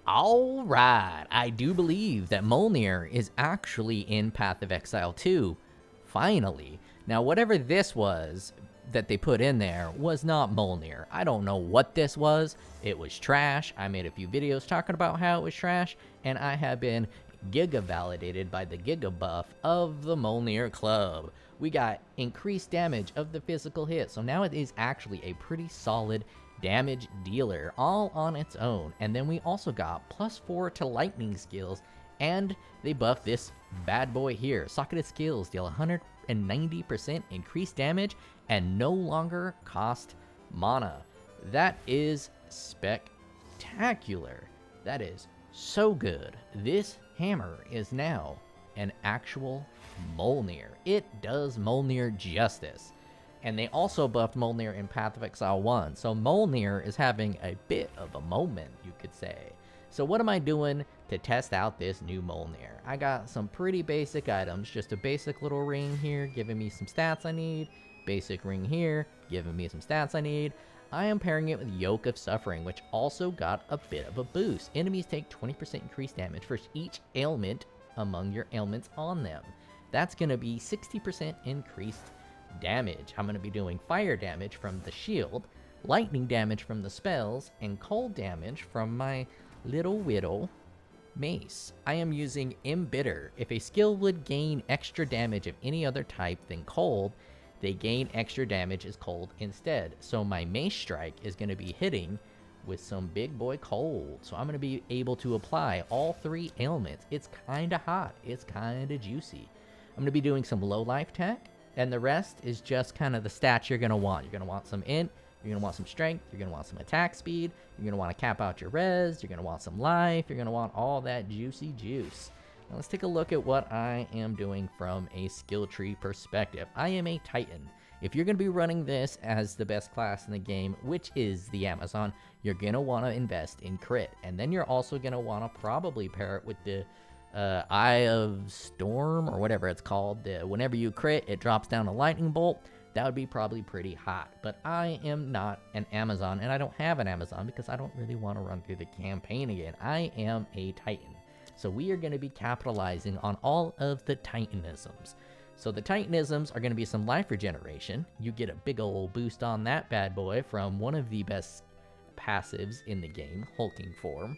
Alright, I do believe that Mjolnir is actually in Path of Exile 2. Finally. Now, whatever this was that they put in there was not Mjolnir. I don't know what this was. It was trash. I made a few videos talking about how it was trash, and I have been Giga validated by the Giga buff of the Mjolnir Club. We got increased damage of the physical hit, so now it is actually a pretty solid damage dealer all on its own. And then we also got +4 to lightning skills, and they buffed this bad boy here. Socketed skills deal 190% increased damage and no longer cost mana. That is spectacular. That is so good. This hammer is now an actual Mjolnir. It does Mjolnir justice. And they also buffed Mjolnir in Path of Exile 1. So Mjolnir is having a bit of a moment, you could say. So what am I doing to test out this new Mjolnir? I got some pretty basic items. Just a basic little ring here, giving me some stats I need. Basic ring here, giving me some stats I need. I am pairing it with Yoke of Suffering, which also got a bit of a boost. Enemies take 20% increased damage for each ailment among your ailments on them. That's going to be 60% increased damage. I'm going to be doing fire damage from the shield, lightning damage from the spells, and cold damage from my little whittle mace. I am using Embitter. If a skill would gain extra damage of any other type than cold, they gain extra damage as cold instead. So my mace strike is going to be hitting with some big boy cold. So I'm going to be able to apply all 3 ailments. It's kind of hot. It's kind of juicy. I'm going to be doing some low life tech, and the rest is just kind of the stats you're going to want. You're going to want some int, you're going to want some strength, you're going to want some attack speed, you're going to want to cap out your res, you're going to want some life, you're going to want all that juicy juice. Now let's take a look at what I am doing from a skill tree perspective. I am a Titan. If you're going to be running this as the best class in the game, which is the Amazon, you're going to want to invest in crit. And then you're also going to want to probably pair it with the Eye of Storm, or whatever it's called. Whenever you crit, it drops down a lightning bolt. That would be probably pretty hot. But I am not an Amazon, and I don't have an Amazon because I don't really want to run through the campaign again. I am a Titan. So we are going to be capitalizing on all of the Titanisms. So the Titanisms are going to be some life regeneration. You get a big old boost on that bad boy from one of the best passives in the game, Hulking Form.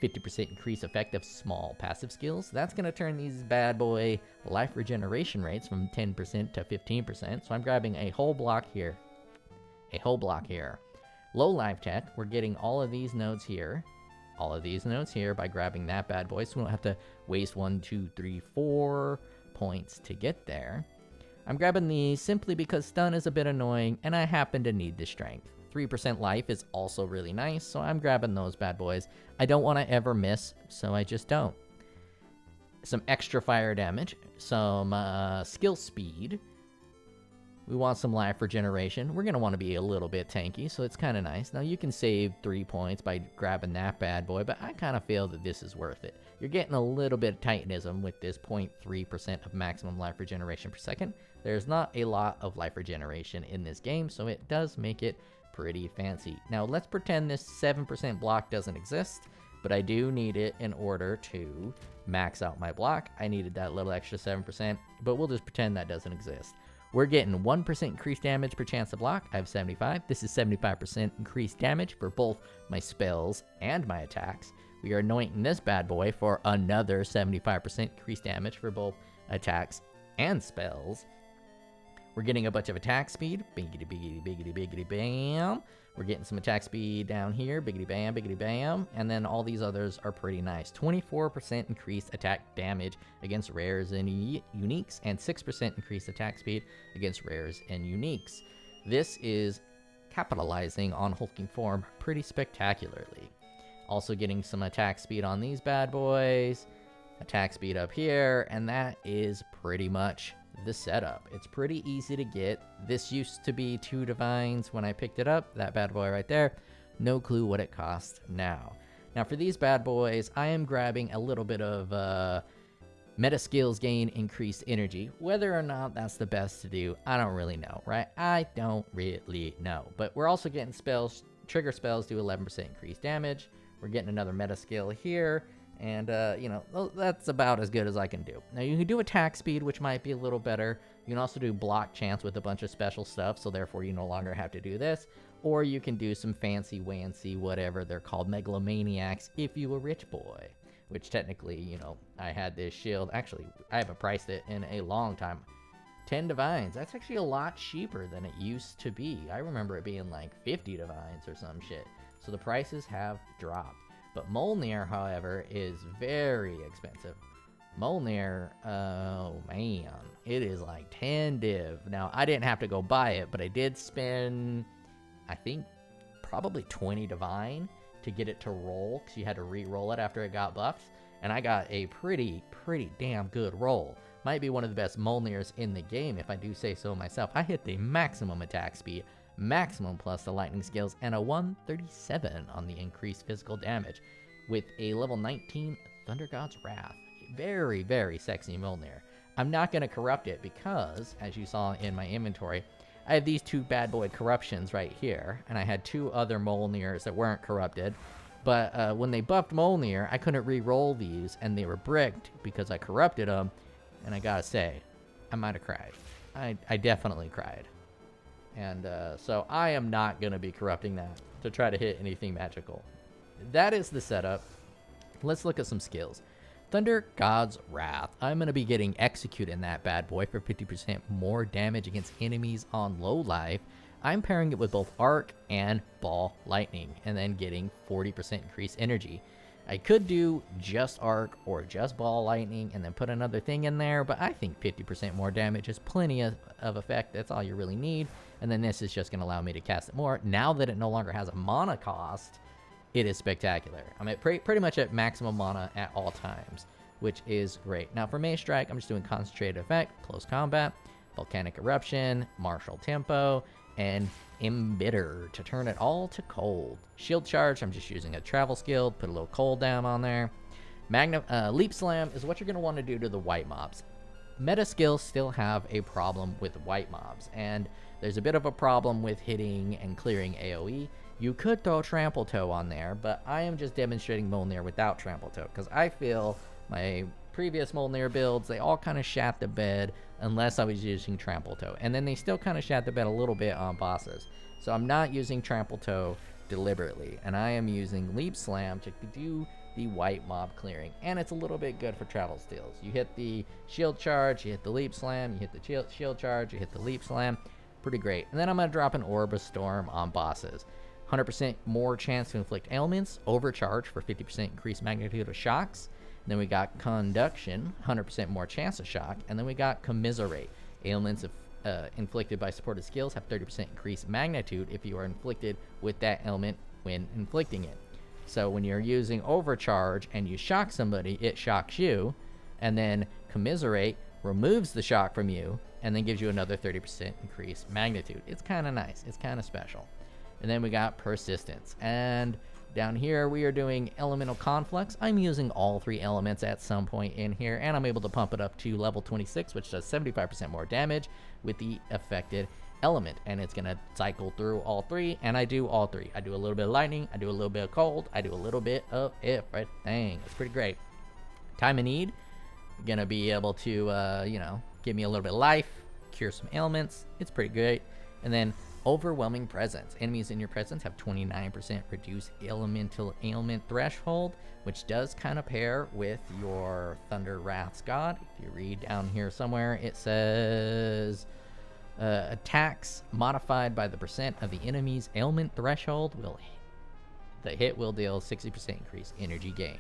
50% increase effect of small passive skills. That's going to turn these bad boy life regeneration rates from 10% to 15%. So I'm grabbing a whole block here. A whole block here. Low life tech, we're getting all of these nodes here. All of these nodes here by grabbing that bad boy. So we don't have to waste 1, 2, 3, 4 points to get there. I'm grabbing these simply because stun is a bit annoying and I happen to need the strength. 3% life is also really nice, so I'm grabbing those bad boys. I don't want to ever miss, so I just don't. Some extra fire damage, some skill speed. We want some life regeneration. We're going to want to be a little bit tanky, so it's kind of nice. Now, you can save 3 points by grabbing that bad boy, but I kind of feel that this is worth it. You're getting a little bit of Titanism with this 0.3% of maximum life regeneration per second. There's not a lot of life regeneration in this game, so it does make it pretty fancy. Now, let's pretend this 7% block doesn't exist, but I do need it in order to max out my block. I needed that little extra 7%, but we'll just pretend that doesn't exist. We're getting 1% increased damage per chance to block. I have 75. This is 75% increased damage for both my spells and my attacks. We are anointing this bad boy for another 75% increased damage for both attacks and spells. We're getting a bunch of attack speed. Biggity, biggity, biggity, biggity, bam. We're getting some attack speed down here. Biggity, bam, biggity, bam. And then all these others are pretty nice. 24% increased attack damage against rares and uniques, and 6% increased attack speed against rares and uniques. This is capitalizing on Hulking Form pretty spectacularly. Also getting some attack speed on these bad boys. Attack speed up here, and that is pretty much the setup. It's pretty easy to get. This used to be 2 divines when I picked it up. That bad boy right there. No clue what it costs now. Now for these bad boys, I am grabbing a little bit of meta skills gain increased energy. Whether or not that's the best to do, I don't really know, right? I don't really know. But we're also getting spells. Trigger spells do 11% increased damage. We're getting another meta skill here. And, you know, that's about as good as I can do. Now, you can do attack speed, which might be a little better. You can also do block chance with a bunch of special stuff, so therefore you no longer have to do this. Or you can do some fancy-wancy, whatever they're called, megalomaniacs, if you a rich boy. Which technically, you know, I had this shield. Actually, I haven't priced it in a long time. 10 divines. That's actually a lot cheaper than it used to be. I remember it being like 50 divines or some shit. So the prices have dropped. But Mjolnir, however, is very expensive. Mjolnir, oh man, it is like 10 div. Now, I didn't have to go buy it, but I did spend, I think, probably 20 divine to get it to roll, because you had to re-roll it after it got buffed. And I got a pretty damn good roll. Might be one of the best Mjolnirs in the game, if I do say so myself. I hit the maximum attack speed, maximum plus the lightning skills, and a 137 on the increased physical damage with a level 19 Thunder God's Wrath. Very sexy Mjolnir. I'm not going to corrupt it because, as you saw in my inventory, I have these two bad boy corruptions right here, and I had two other Mjolnirs that weren't corrupted. But when they buffed Mjolnir, I couldn't re-roll these, and they were bricked because I corrupted them. And I gotta say, I might have cried. I definitely cried. And so I am not going to be corrupting that to try to hit anything magical. That is the setup. Let's look at some skills. Thunder God's Wrath. I'm going to be getting executed in that bad boy for 50% more damage against enemies on low life. I'm pairing it with both Arc and Ball Lightning, and then getting 40% increased energy. I could do just Arc or just Ball Lightning and then put another thing in there, but I think 50% more damage is plenty of effect. That's all you really need. And then this is just going to allow me to cast it more. Now that it no longer has a mana cost, it is spectacular. I'm at pretty much at maximum mana at all times, which is great. Now for Mace Strike, I'm just doing Concentrated Effect, Close Combat, Volcanic Eruption, Martial Tempo, and Embitter to turn it all to cold. Shield Charge, I'm just using a travel skill, put a little cooldown on there. Leap Slam is what you're going to want to do to the white mobs. Meta skills still have a problem with white mobs, and there's a bit of a problem with hitting and clearing AoE. You could throw Trample Toe on there, but I am just demonstrating Mjolnir without Trample Toe, because I feel my previous Mjolnir builds, they all kind of shat the bed unless I was using Trample Toe. And then they still kind of shat the bed a little bit on bosses. So I'm not using Trample Toe deliberately, and I am using Leap Slam to do the white mob clearing. And it's a little bit good for travel steals. You hit the Shield Charge, you hit the Leap Slam, you hit the Shield Charge, you hit the Leap Slam. Pretty great. And then I'm going to drop an Orb of Storm on bosses. 100% more chance to inflict ailments, Overcharge for 50% increased magnitude of shocks. Then we got Conduction, 100% more chance of shock. And then we got Commiserate. Ailments inflicted by supported skills have 30% increased magnitude if you are inflicted with that ailment when inflicting it. So when you're using Overcharge and you shock somebody, it shocks you. And then Commiserate removes the shock from you and then gives you another 30% increased magnitude. It's kind of nice. It's kind of special. And then we got Persistence. And down here, we are doing Elemental Conflux. I'm using all three elements at some point in here, and I'm able to pump it up to level 26, which does 75% more damage with the affected element. And it's going to cycle through all three, and I do all three. I do a little bit of lightning, I do a little bit of cold, I do a little bit of everything. It's pretty great. Time of Need, going to be able to, give me a little bit of life, cure some ailments. It's pretty great. And then Overwhelming Presence. Enemies in your presence have 29% reduced elemental ailment threshold, which does kind of pair with your Thunder Wrath's God. If you read down here somewhere, it says attacks modified by the percent of the enemy's ailment threshold the hit will deal 60% increased energy gain.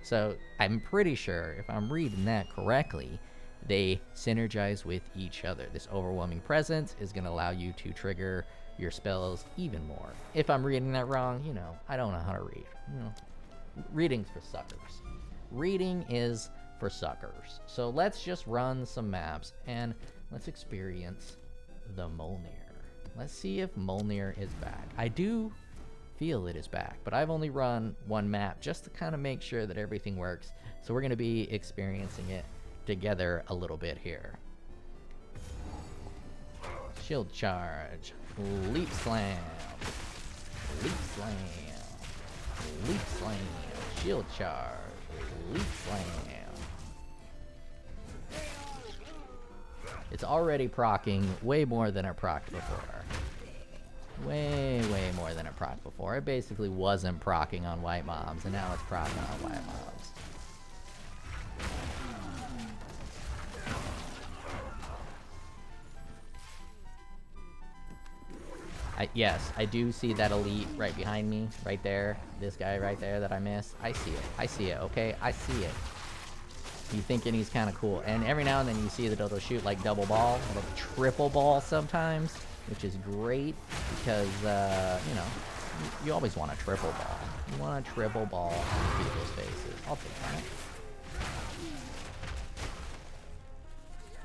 So I'm pretty sure, if I'm reading that correctly, they synergize with each other. This Overwhelming Presence is going to allow you to trigger your spells even more. If I'm reading that wrong, I don't know how to read. Reading's for suckers. Reading is for suckers. So let's just run some maps and let's experience the Mjolnir. Let's see if Mjolnir is back. I do feel it is back, but I've only run one map just to kind of make sure that everything works. So we're going to be experiencing it together a little bit here. Shield Charge, Leap Slam, Leap Slam, Leap slam. Shield charge. Leap slam. It's already proccing way more than it procced before. Way more than it procced before. It basically wasn't proccing on white mobs, and now it's proccing on white mobs. Yes, I do see that elite right behind me, right there. This guy right there that I missed. I see it. I see it, okay? I see it. He's thinking he's kind of cool. And every now and then you see that it'll shoot like double ball, or triple ball sometimes, which is great because, you know, you always want a triple ball. You want a triple ball on people's faces. I'll take that.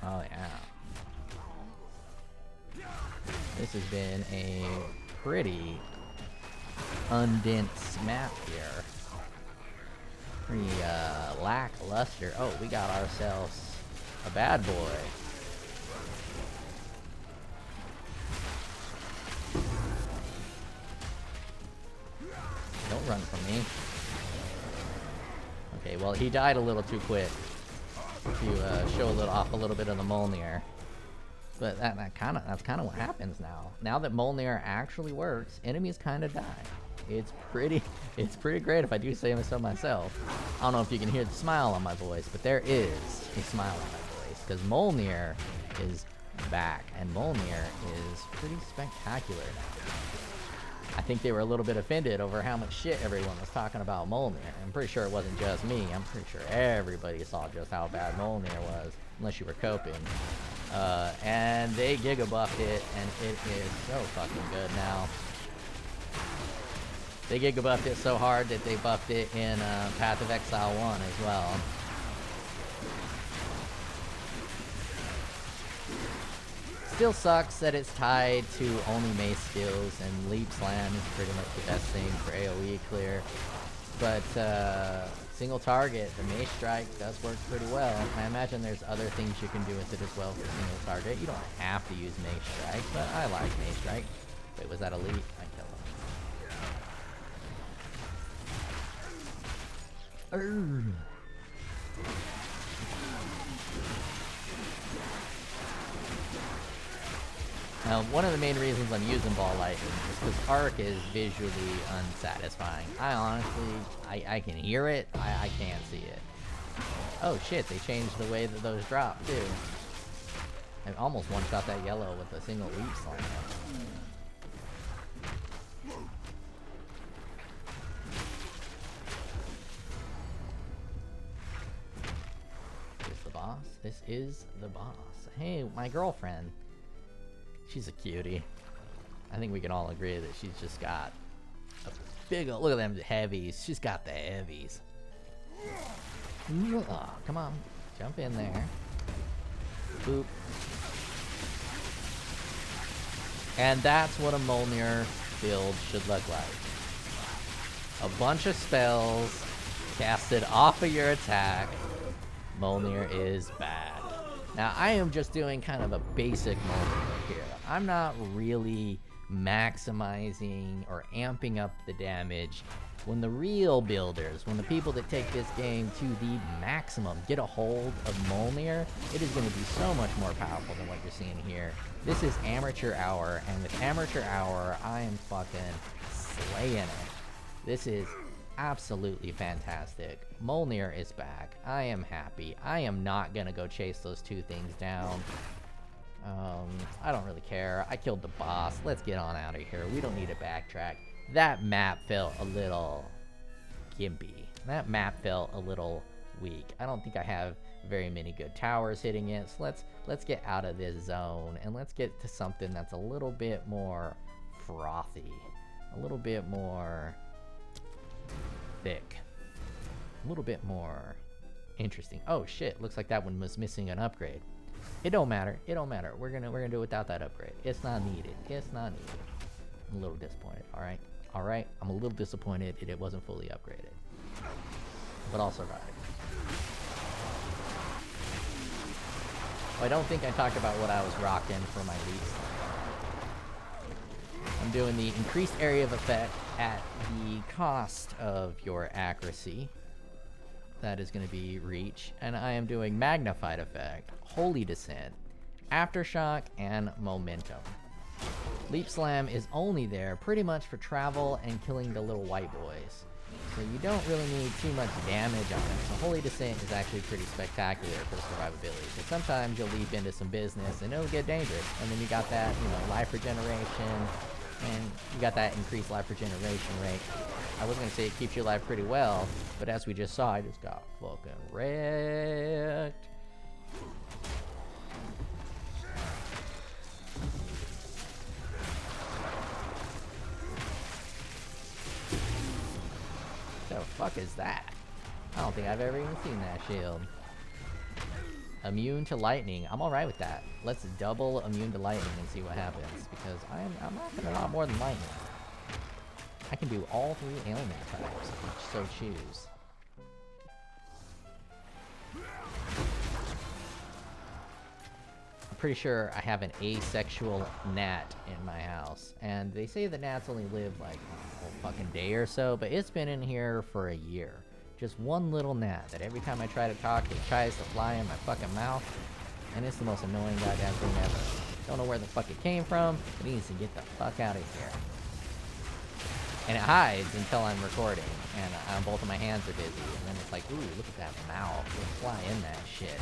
Oh, yeah. This has been a pretty undense map here. Pretty lackluster. Oh, we got ourselves a bad boy. Don't run from me. Okay, well, he died a little too quick to show off a little bit of the Mjolnir. But that's kind of what happens now. Now that Mjolnir actually works, enemies kind of die. It's pretty great if I do say so myself. I don't know if you can hear the smile on my voice, but there is a smile on my voice because Mjolnir is back, and Mjolnir is pretty spectacular now. I think they were a little bit offended over how much shit everyone was talking about Mjolnir. I'm pretty sure it wasn't just me. I'm pretty sure everybody saw just how bad Mjolnir was, unless you were coping. And they giga buffed it, and it is so fucking good now. They giga buffed it so hard that they buffed it in Path of Exile 1 as well. Still sucks that it's tied to only mace skills, and Leap Slam is pretty much the best thing for AoE clear. But single target, the mace strike does work pretty well. I imagine there's other things you can do with it as well for single target. You don't have to use mace strike, but I like mace strike. Wait, was that elite? I killed him. Now, one of the main reasons I'm using Ball Lightning is because Arc is visually unsatisfying. I honestly, I can hear it, I can't see it. Oh shit, they changed the way that those drop too. I almost one-shot that yellow with a single leap slam. Is this the boss? This is the boss. Hey, my girlfriend. She's a cutie. I think we can all agree that she's just got a big old, look at them heavies. She's got the heavies. Oh, come on. Jump in there. Boop. And that's what a Mjolnir build should look like. A bunch of spells casted off of your attack. Mjolnir is bad. Now, I am just doing kind of a basic Mjolnir here. I'm not really maximizing or amping up the damage. When the real builders, when the people that take this game to the maximum get a hold of Mjolnir, it is going to be so much more powerful than what you're seeing here. This is Amateur Hour, and with Amateur Hour, I am fucking slaying it. This is absolutely fantastic. Mjolnir is back. I am happy. I am not gonna go chase those two things down. I don't really care. I killed the boss. Let's get on out of here. We don't need to backtrack. That map felt a little gimpy. That map felt a little weak. I don't think I have very many good towers hitting it. So let's get out of this zone and let's get to something that's a little bit more frothy, a little bit more thick, a little bit more interesting. Oh shit, looks like that one was missing an upgrade. It don't matter. It don't matter. We're gonna do it without that upgrade. It's not needed. It's not needed. I'm a little disappointed. All right. All right. I'm a little disappointed it wasn't fully upgraded, but I'll survive. Oh, I don't think I talked about what I was rocking for my lead. I'm doing the increased area of effect at the cost of your accuracy. That is going to be reach. And I am doing magnified effect, holy descent, aftershock, and momentum. Leap slam is only there pretty much for travel and killing the little white boys. So you don't really need too much damage on it. So holy descent is actually pretty spectacular for the survivability. Because sometimes you'll leap into some business and it'll get dangerous. And then you got that, you know, life regeneration. And you got that increased life regeneration rate. I was going to say it keeps you alive pretty well. But as we just saw, I just got fucking wrecked. The fuck is that? I don't think I've ever even seen that shield. Immune to lightning. I'm alright with that. Let's double immune to lightning and see what happens. Because I'm knocking a lot more than lightning. I can do all 3 ailment types if you so choose. I'm pretty sure I have an asexual gnat in my house. And they say the gnats only live like a fucking day or so, but it's been in here for a year. Just one little gnat that every time I try to talk, it tries to fly in my fucking mouth. And it's the most annoying goddamn thing ever. Don't know where the fuck it came from, but it needs to get the fuck out of here. And it hides until I'm recording, and both of my hands are busy. And then it's like, ooh, look at that mouth. Let's fly in that shit.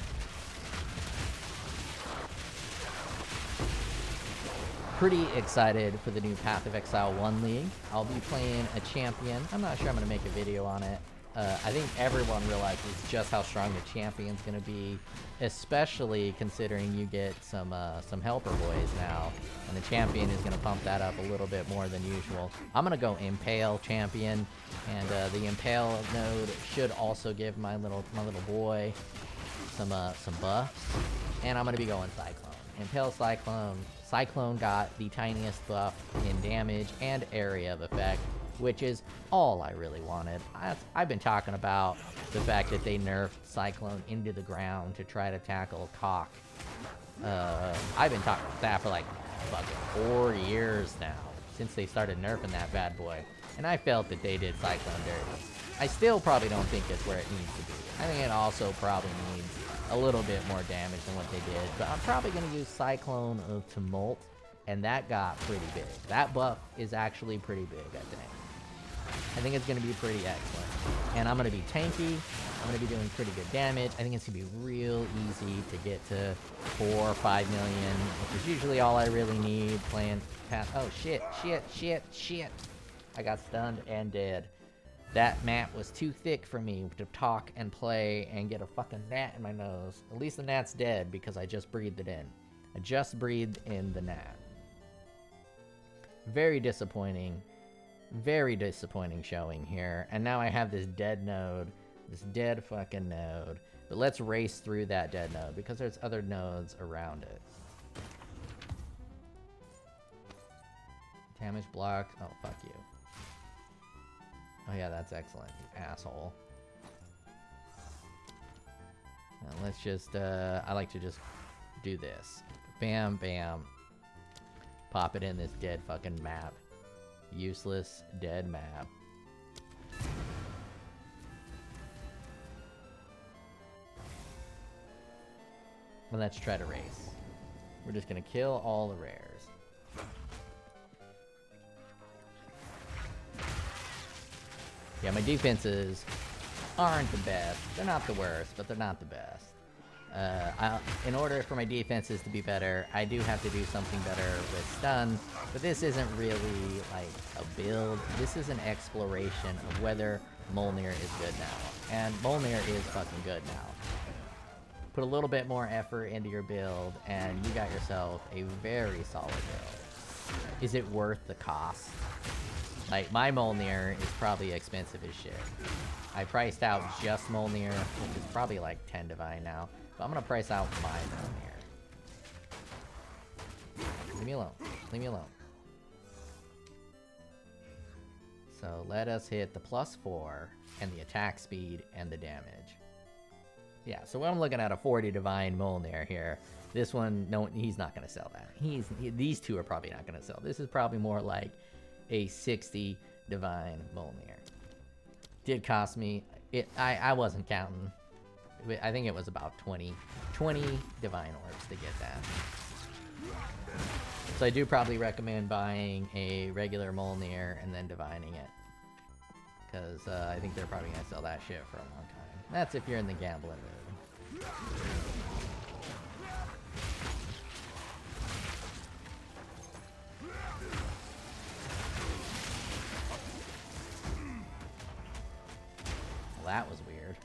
Pretty excited for the new Path of Exile 1 League. I'll be playing a champion. I'm not sure I'm going to make a video on it. I think everyone realizes just how strong the champion's going to be, especially considering you get some helper boys now, and the champion is going to pump that up a little bit more than usual. I'm going to go Impale champion, and the Impale node should also give my little boy some buffs, and I'm going to be going Cyclone. Impale Cyclone. Cyclone got the tiniest buff in damage and area of effect, which is all I really wanted. I've been talking about the fact that they nerfed Cyclone into the ground to try to tackle Cock. I've been talking about that for like fucking 4 years now, since they started nerfing that bad boy. And I felt that they did Cyclone dirty. I still probably don't think it's where it needs to be. I think it also probably needs a little bit more damage than what they did. But I'm probably going to use Cyclone of Tumult, and that got pretty big. That buff is actually pretty big, I think. I think it's going to be pretty excellent. And I'm going to be tanky. I'm going to be doing pretty good damage. I think it's going to be real easy to get to 4 or 5 million, which is usually all I really need playing past. Oh, shit. I got stunned and dead. That map was too thick for me to talk and play and get a fucking gnat in my nose. At least the gnat's dead because I just breathed it in. I just breathed in the gnat. Very disappointing. Very disappointing showing here. And now I have this dead node. This dead fucking node. But let's race through that dead node because there's other nodes around it. Damage blocked. Oh, fuck you. Oh yeah, that's excellent, you asshole. Now let's just, I like to just do this. Bam, bam. Pop it in this dead fucking map. Useless, dead map. Well, let's try to race. We're just gonna kill all the rares. Yeah, my defenses aren't the best. They're not the worst, but they're not the best. In order for my defenses to be better, I do have to do something better with stun, but this isn't really like a build. This is an exploration of whether Mjolnir is good now. And Mjolnir is fucking good now. Put a little bit more effort into your build, and you got yourself a very solid build. Is it worth the cost? Like, my Mjolnir is probably expensive as shit. I priced out just Mjolnir, which is probably like 10 divine now. But I'm gonna price out my Mjolnir. Leave me alone. Leave me alone. So let us hit the +4 and the attack speed and the damage. Yeah, so I'm looking at a 40 Divine Mjolnir here. This one, no, he's not going to sell that. These two are probably not going to sell. This is probably more like a 60 Divine Mjolnir. Did cost me, I wasn't counting. I think it was about 20 Divine Orbs to get that. So I do probably recommend buying a regular Mjolnir and then divining it. Because I think they're probably going to sell that shit for a long time. That's if you're in the gambling mood. Well, that was weird.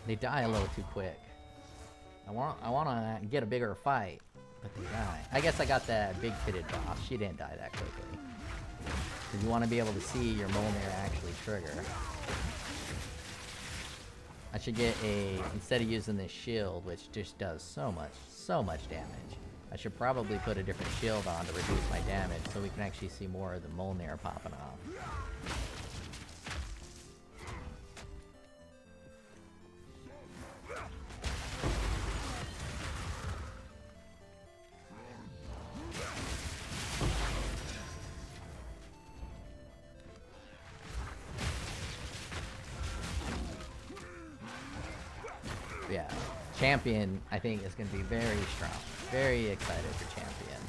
They die a little too quick. I want to get a bigger fight, but they die. I guess I got that big-fitted boss. She didn't die that quickly. Because you want to be able to see your Mjolnir actually trigger. I should get instead of using this shield, which just does so much damage, I should probably put a different shield on to reduce my damage so we can actually see more of the Mjolnir popping off. Yeah, Champion, I think, is going to be very strong. Very excited for Champion.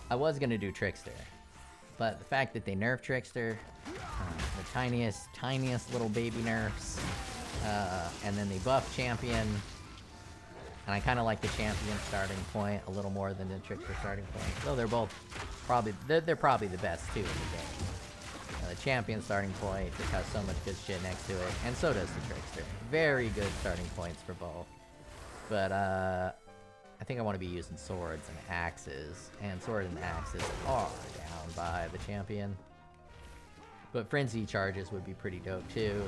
I was going to do Trickster, but the fact that they nerfed Trickster, the tiniest little baby nerfs, and then they buffed Champion, and I kind of like the Champion starting point a little more than the Trickster starting point. Though they're both probably, they're probably the best two in the game. The Champion starting point just has so much good shit next to it, and so does the Trickster. Very good starting points for both. But, I think I want to be using swords and axes, and sword and axes are down by the Champion. But Frenzy charges would be pretty dope too,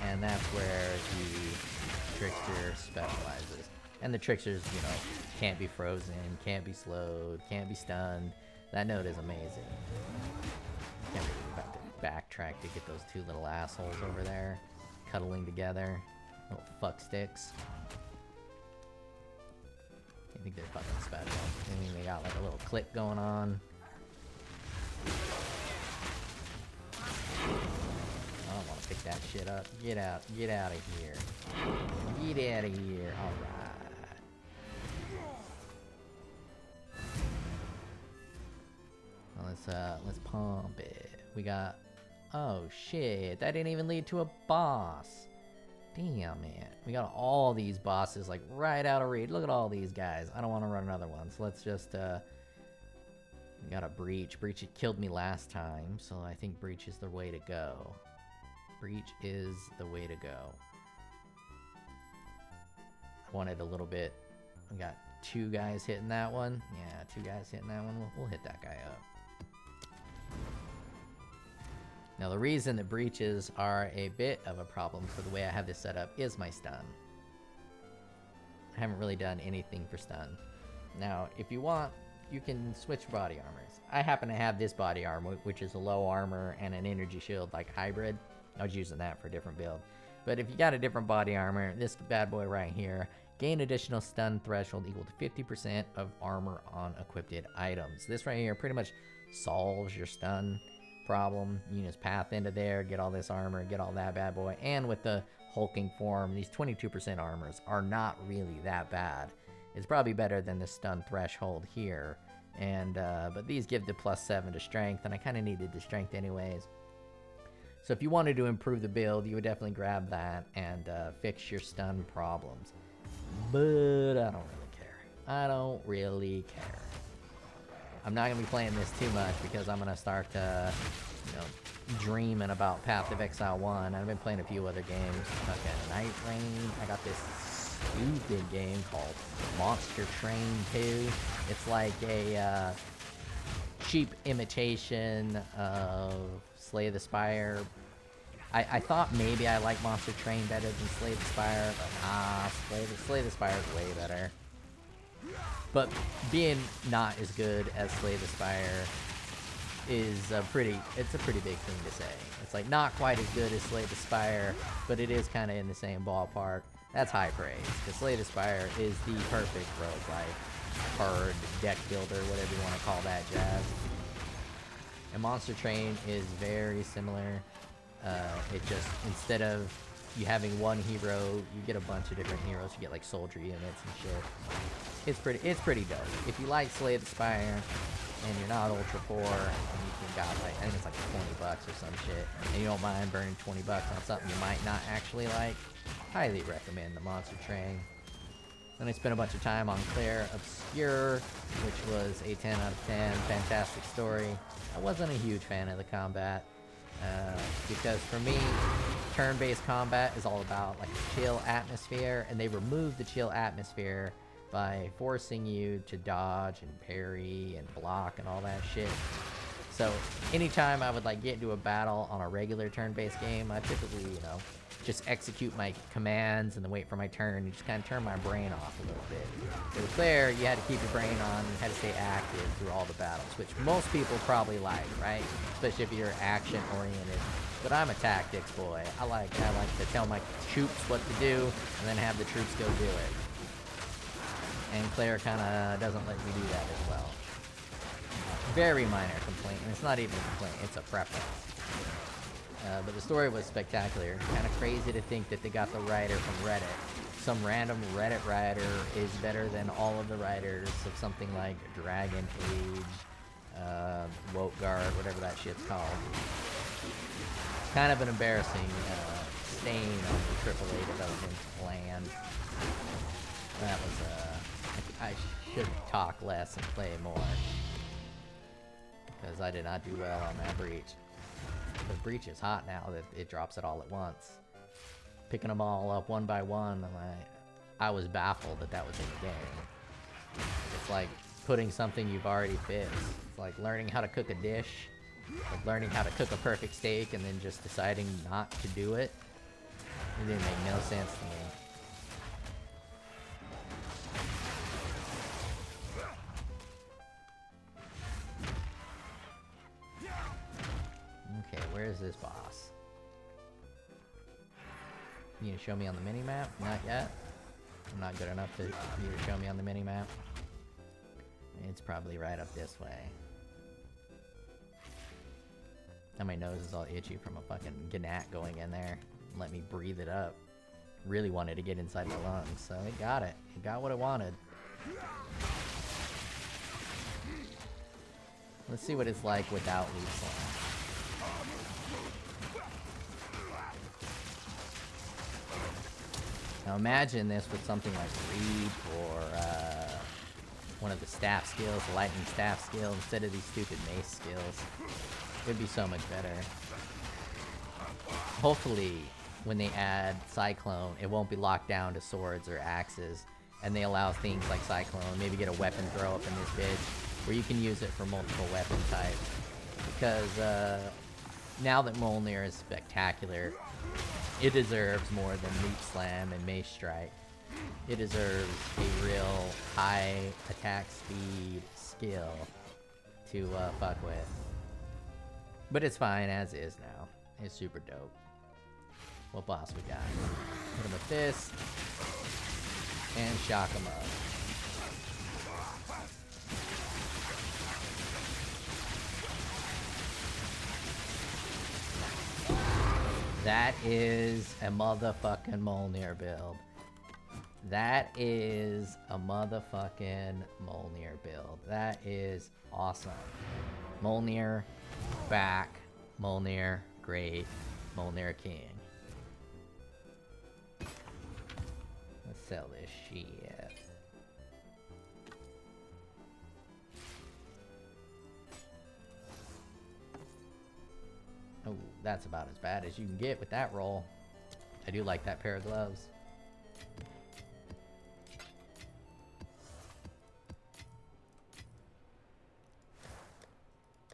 and that's where the Trickster specializes. And the Tricksters, you know, can't be frozen, can't be slowed, can't be stunned. That note is amazing. Can't believe I'm about to backtrack to get those two little assholes over there cuddling together. Little fuck sticks. I think they're fucking special. I mean, they got like a little click going on. I don't want to pick that shit up. Get out of here. Get out of here. Alright. Well, let's pump it. We got, oh shit, that didn't even lead to a boss. Damn, man. We got all these bosses, like, right out of reach. Look at all these guys. I don't want to run another one, so let's just, we got a Breach. Breach had killed me last time, so I think Breach is the way to go. Breach is the way to go. I wanted a little bit. We got 2 guys hitting that one. Yeah, 2 guys hitting that one. We'll hit that guy up. Now the reason that breaches are a bit of a problem for the way I have this set up is my stun. I haven't really done anything for stun. Now, if you want, you can switch body armors. I happen to have this body armor, which is a low armor and an energy shield like hybrid. I was using that for a different build. But if you got a different body armor, this bad boy right here, gain additional stun threshold equal to 50% of armor on equipped items. This right here pretty much solves your stun problem. You can just path into there, get all this armor, get all that bad boy, and with the hulking form, these 22% armors are not really that bad. It's probably better than the stun threshold here, and but these give the +7 to strength, and I kind of needed the strength anyways. So if you wanted to improve the build, you would definitely grab that and fix your stun problems. But I don't really care. I don't really care. I'm not going to be playing this too much because I'm going to start, dreaming about Path of Exile 1. I've been playing a few other games. Okay, Night Rain. I got this stupid game called Monster Train 2. It's like a cheap imitation of Slay the Spire. I thought maybe I like Monster Train better than Slay the Spire, but nah, Slay the Spire is way better. But being not as good as Slay the Spire is it's a pretty big thing to say. It's like not quite as good as Slay the Spire, but it is kind of in the same ballpark. That's high praise, because Slay the Spire is the perfect roguelike, card, deck builder, whatever you want to call that jazz. And Monster Train is very similar. It just, instead of you having one hero, you get a bunch of different heroes. You get like soldier units and shit. It's pretty dope. If you like Slay the Spire and you're not ultra poor and you can got like, I think it's like $20 or some shit, and you don't mind burning $20 on something you might not actually like, highly recommend the Monster Train. Then I spent a bunch of time on Claire Obscure, which was a 10 out of 10, fantastic story. I wasn't a huge fan of the combat. Because for me, turn-based combat is all about like a chill atmosphere, and they removed the chill atmosphere by forcing you to dodge and parry and block and all that shit. So anytime I would like get into a battle on a regular turn-based game, I typically, you know, just execute my commands and then wait for my turn and just kind of turn my brain off a little bit. With Claire, you had to keep your brain on and had to stay active through all the battles, which most people probably like, right? Especially if you're action-oriented. But I'm a tactics boy. I like to tell my troops what to do and then have the troops go do it. And Claire kind of doesn't let me do that as well. Very minor complaint, and it's not even a complaint, it's a preference. But the story was spectacular. Kind of crazy to think that they got the writer from Reddit. Some random Reddit writer is better than all of the writers of something like Dragon Age, Wokeguard, whatever that shit's called. Kind of an embarrassing stain on the AAA development land. That was, I should talk less and play more. Because I did not do well on that breach. The breach is hot now that it drops it all at once. Picking them all up one by one, I was baffled that that was in the game. It's like putting something you've already fixed. It's like learning how to cook a dish, like learning how to cook a perfect steak and then just deciding not to do it. It didn't make no sense to me. Okay, where is this boss? You gonna show me on the mini-map? Not yet. I'm not good enough for you to show me on the mini-map. It's probably right up this way. And my nose is all itchy from a fucking gnat going in there. Let me breathe it up. Really wanted to get inside my lungs, so it got it. It got what it wanted. Let's see what it's like without Leaf Slam. Now imagine this with something like Reed or one of the staff skills, the lightning staff skill, instead of these stupid mace skills. It would be so much better. Hopefully, when they add Cyclone, it won't be locked down to swords or axes, and they allow things like Cyclone, maybe get a weapon throw up in this bitch, where you can use it for multiple weapon types. Because now that Mjolnir is spectacular, it deserves more than Leap Slam and Mace Strike. It deserves a real high attack speed skill to fuck with. But it's fine as is now. It's super dope. What boss we got? Hit him with this. And shock him up. That is a motherfucking Mjolnir build. That is a motherfucking Mjolnir build. That is awesome. Mjolnir, back. Mjolnir, great. Mjolnir king. Let's sell this shit. Oh, that's about as bad as you can get with that roll. I do like that pair of gloves.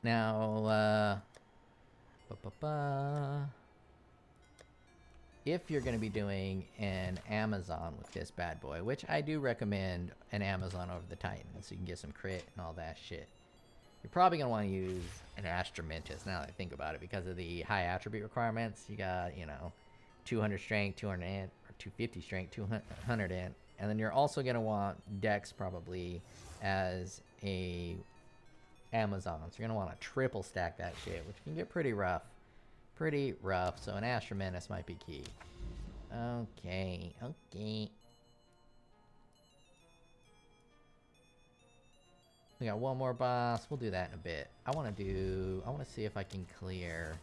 Now, if you're going to be doing an Amazon with this bad boy, which I do recommend an Amazon over the Titan, so you can get some crit and all that shit, you're probably going to want to use an Astramantis, now that I think about it, because of the high attribute requirements. You got, you know, 200 strength, 200 int, or 250 strength, 200 int, and then you're also going to want Dex probably as a Amazon, so you're going to want to triple stack that shit, which can get pretty rough. Pretty rough, so an Astramantis might be key. Okay. We got one more boss. We'll do that in a bit. I want to see if I can clear...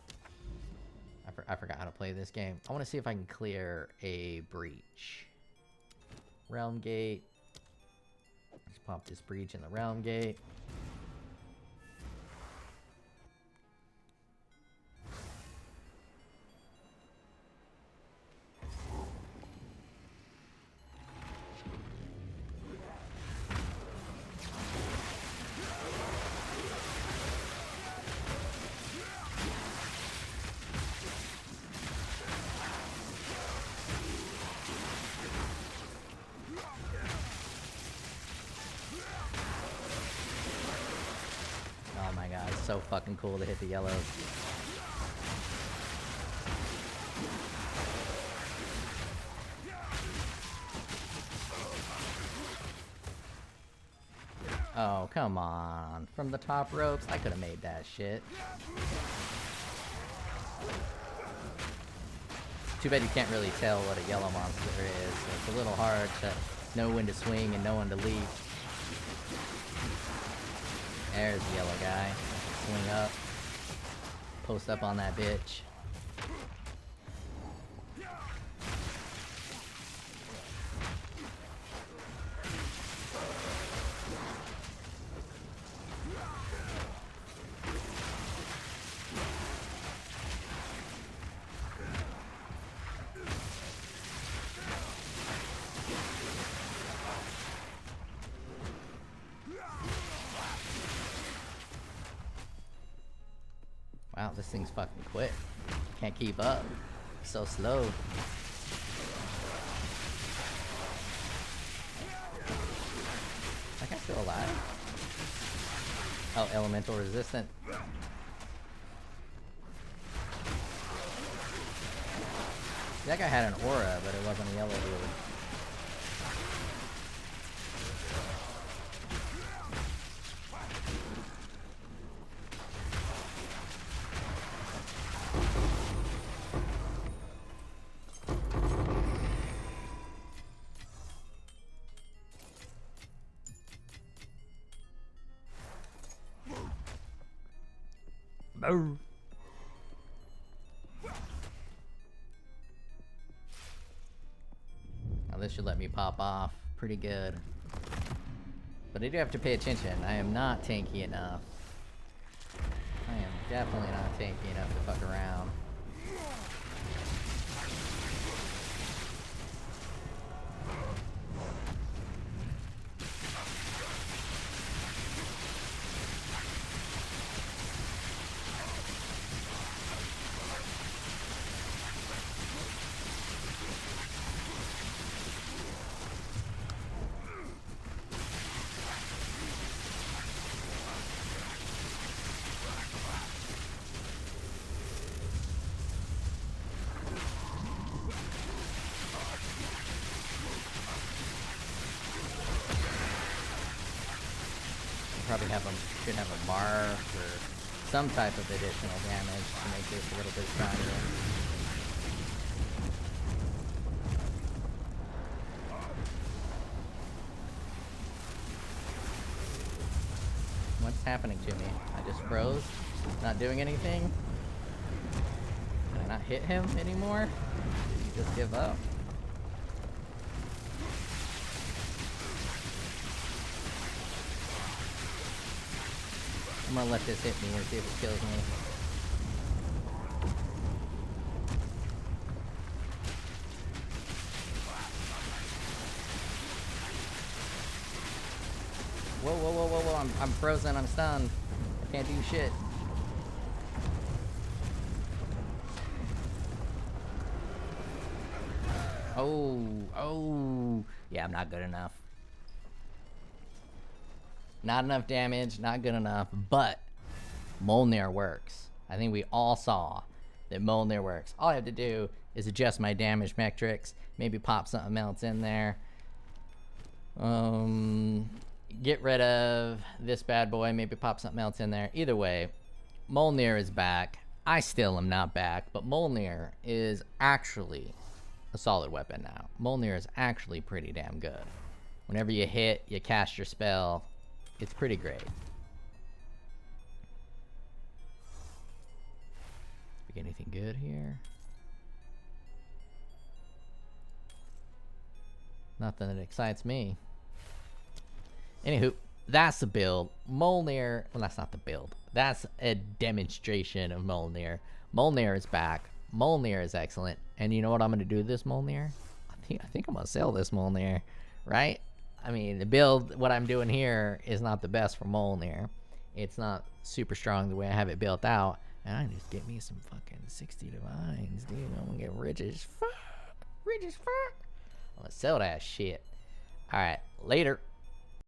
I forgot how to play this game. I want to see if I can clear a breach. Realm Gate. Let's pop this breach in the Realm Gate. So fucking cool to hit the yellows. Oh, come on. From the top ropes? I could have made that shit. Too bad you can't really tell what a yellow monster is. So it's a little hard to know when to swing and know when to leap. There's the yellow guy. Swing up. Post up on that bitch. Wow, this thing's fucking quick. Can't keep up. So slow. That guy's still alive? Oh, elemental resistant. That guy had an aura, but it wasn't a yellow dude. Now this should let me pop off pretty good. But I do have to pay attention. I am not tanky enough. I am definitely not tanky enough to fuck around. Probably should have a bar for some type of additional damage to make this a little bit stronger. What's happening to me? I just froze? Not doing anything? Can I not hit him anymore? Did he just give up? I'm gonna let this hit me and see if it kills me. Whoa, whoa, whoa, whoa, whoa, I'm frozen, I'm stunned. I can't do shit. Oh. Yeah, I'm not good enough. Not enough damage, not good enough, but Mjolnir works. I think we all saw that Mjolnir works. All I have to do is adjust my damage metrics, maybe pop something else in there. Get rid of this bad boy, maybe pop something else in there. Either way, Mjolnir is back. I still am not back, but Mjolnir is actually a solid weapon now. Mjolnir is actually pretty damn good. Whenever you hit, you cast your spell, it's pretty great. We get anything good here? Nothing that excites me. Anywho, that's the build. Mjolnir, well, that's not the build. That's a demonstration of Mjolnir. Mjolnir is back. Mjolnir is excellent. And you know what I'm going to do with this Mjolnir? I think I'm going to sell this Mjolnir, right? I mean, the build, what I'm doing here is not the best for Mjolnir. It's not super strong the way I have it built out. And I just get me some fucking 60 divines, dude. I'm going to get rich as fuck. Rich as fuck. I'm going to sell that shit. All right, later.